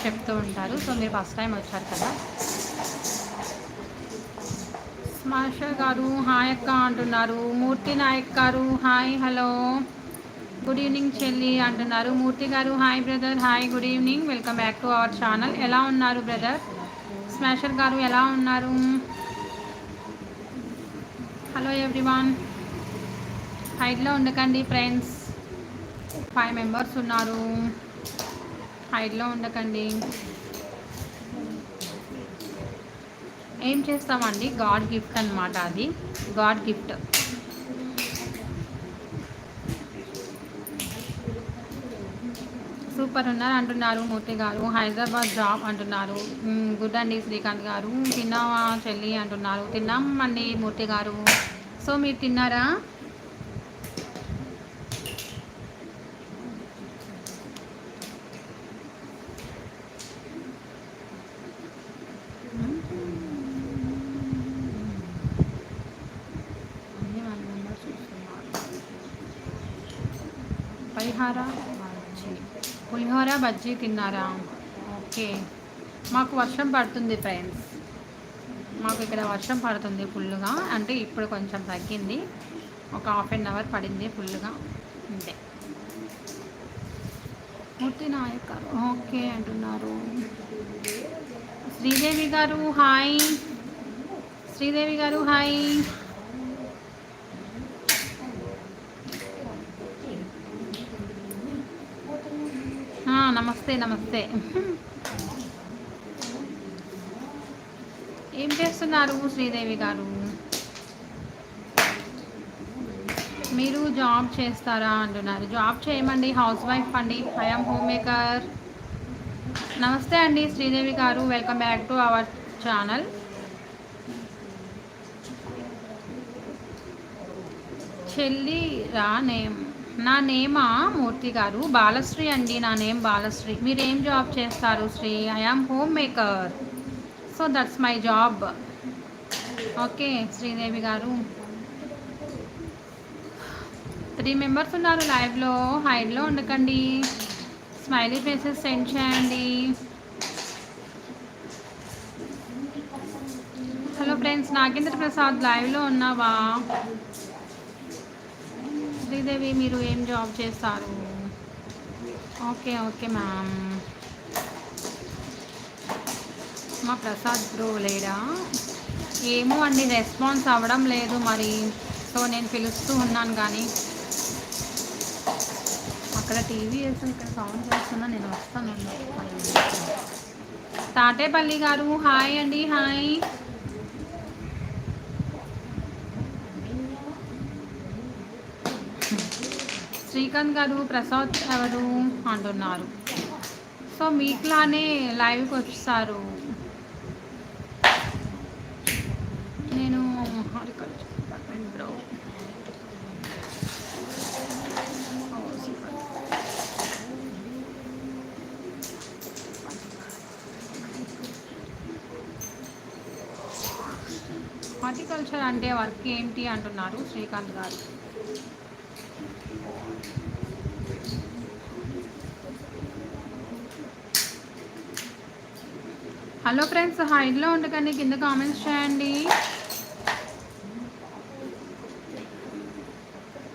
చెప్తూ ఉంటారు. సో మీరు ఫస్ట్ టైం వచ్చారు కదా. స్మాషర్ గారు హాయ్ అక్క అంటున్నారు. మూర్తి నాయక్ గారు హాయ్ హలో గుడ్ ఈవినింగ్ చెల్లి అంటున్నారు. మూర్తి గారు hi brother, hi good evening, welcome back to our channel. ఎలా ఉన్నారు బ్రదర్? స్మాషర్ గారు ఎలా ఉన్నారు? హలో ఎవ్రీవన్, హైట్లో ఉండకండి ఫ్రెండ్స్. 5 మెంబర్స్ ఉన్నారు, హైట్లో ఉండకండి. ఏం చేస్తామండి, గాడ్ గిఫ్ట్ అనమాట, అది గాడ్ గిఫ్ట్. సూపర్ ఉన్నారు అంటున్నారు మూర్తి గారు. హైదరాబాద్ జాబ్ అంటున్నారు. గుడ్ అండి శ్రీకాంత్ గారు. తిన్నావా చెల్లి అంటున్నారు. తిన్నాం అండి మూర్తి గారు. సో మీరు తిన్నారా? పులిహోర బజ్జీ తిన్నారా? ఓకే. మాకు వర్షం పడుతుంది ఫ్రెండ్స్, మాకు ఇక్కడ వర్షం పడుతుంది ఫుల్గా. అంటే ఇప్పుడు కొంచెం తగ్గింది, ఒక ½ పడింది ఫుల్గా అంతే. మూర్తి నాయక్ గారు ఓకే అంటున్నారు. శ్రీదేవి గారు హాయ్. శ్రీదేవి గారు హాయ్. నమస్తే నమస్తే. ఏం చేస్తున్నారు శ్రీదేవి గారు? మీరు జాబ్ చేస్తారా అంటున్నారు. జాబ్ చేయమండి, హౌస్ వైఫ్ అండి. I'm home maker. నమస్తే అండి శ్రీదేవి గారు, welcome back to our channel. చెల్లి రా నేమ్, నా నేమా మూర్తి గారు? బాలశ్రీ అండి, నా నేమ్ బాలశ్రీ. మీరు ఏం జాబ్ చేస్తారు Sri? I'm home maker, so that's my job. Okay Sridevi గారు. 3 మెంబర్స్ ఉన్నారు లైవ్లో, హైడ్లో ఉండకండి. స్మైలీ ఫేసెస్ సెండ్ చేయండి. హలో ఫ్రెండ్స్, నాగేంద్ర ప్రసాద్ లైవ్లో ఉన్నావా? శ్రీదేవి మీరు ఏం జాబ్ చేస్తారు? Okay okay ma'am. మా ప్రసాద్ బ్రో లేడా? ఏమో అండి, రెస్పాన్స్ అవ్వడం లేదు మరి. సో నేను పిలుస్తూ ఉన్నాను కానీ అక్కడ టీవీ వేసి ఇక్కడ సౌండ్ చేస్తున్నా. నేను వస్తాను. తాటేపల్లి గారు హాయ్ అండి, హాయ్. శ్రీకాంత్ గారు ప్రసాద్ ఎవరు అంటున్నారు. సో మీకులానే లైవ్కి వచ్చారు. నేను హార్టికల్చర్ డిపార్ట్మెంట్ బ్రో. హార్టికల్చర్ అంటే వర్క్ ఏంటి అంటున్నారు శ్రీకాంత్ గారు. హలో ఫ్రెండ్స్, హైడ్లో ఉండకండి, కింద కామెంట్స్ చేయండి.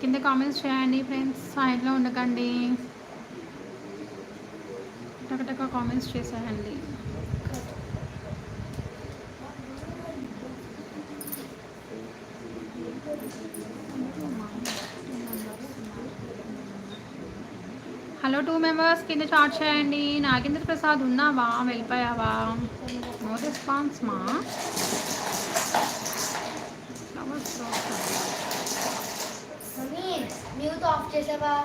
కింద కామెంట్స్ చేయండి ఫ్రెండ్స్, హైడ్లో ఉండకండి. టకటక కామెంట్స్ చేసేయండి. హలో 2 మెంబర్స్ కింద చాట్ చేయండి. నాగేంద్ర ప్రసాద్ ఉన్నావా, వెళ్ళిపోయావా? నో రెస్పాన్స్ మా. మ్యూట్ ఆఫ్ చేసావా?